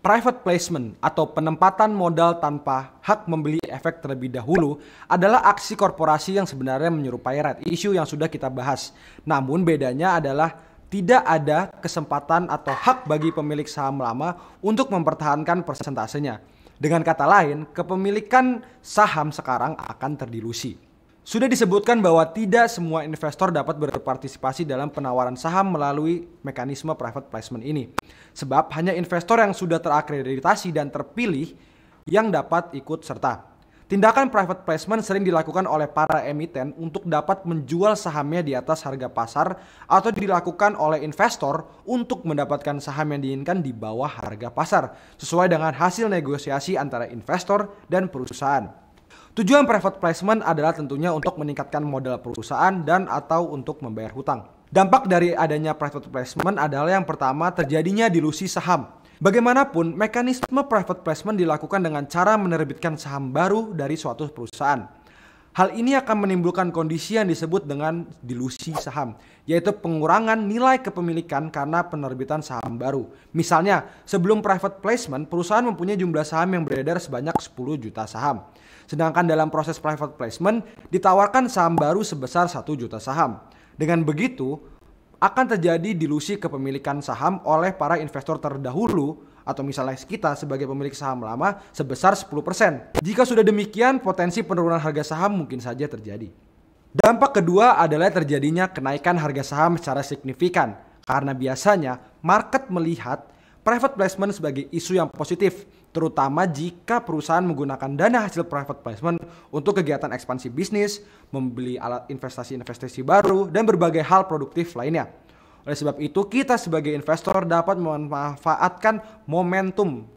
Private placement atau penempatan modal tanpa hak membeli efek terlebih dahulu adalah aksi korporasi yang sebenarnya menyerupai right issue yang sudah kita bahas. Namun bedanya adalah tidak ada kesempatan atau hak bagi pemilik saham lama untuk mempertahankan persentasenya. Dengan kata lain, kepemilikan saham sekarang akan terdilusi. Sudah disebutkan bahwa tidak semua investor dapat berpartisipasi dalam penawaran saham melalui mekanisme private placement ini. Sebab hanya investor yang sudah terakreditasi dan terpilih yang dapat ikut serta. Tindakan private placement sering dilakukan oleh para emiten untuk dapat menjual sahamnya di atas harga pasar atau dilakukan oleh investor untuk mendapatkan saham yang diinginkan di bawah harga pasar sesuai dengan hasil negosiasi antara investor dan perusahaan. Tujuan private placement adalah tentunya untuk meningkatkan modal perusahaan dan atau untuk membayar hutang. Dampak dari adanya private placement adalah yang pertama terjadinya dilusi saham. Bagaimanapun, mekanisme private placement dilakukan dengan cara menerbitkan saham baru dari suatu perusahaan. Hal ini akan menimbulkan kondisi yang disebut dengan dilusi saham, yaitu pengurangan nilai kepemilikan karena penerbitan saham baru. Misalnya, sebelum private placement, perusahaan mempunyai jumlah saham yang beredar sebanyak 10 juta saham. Sedangkan dalam proses private placement, ditawarkan saham baru sebesar 1 juta saham. Dengan begitu, akan terjadi dilusi kepemilikan saham oleh para investor terdahulu atau misalnya kita sebagai pemilik saham lama sebesar 10%. Jika sudah demikian, potensi penurunan harga saham mungkin saja terjadi. Dampak kedua adalah terjadinya kenaikan harga saham secara signifikan karena biasanya market melihat private placement sebagai isu yang positif, terutama jika perusahaan menggunakan dana hasil private placement untuk kegiatan ekspansi bisnis, membeli alat investasi-investasi baru, dan berbagai hal produktif lainnya. Oleh sebab itu, kita sebagai investor dapat memanfaatkan momentum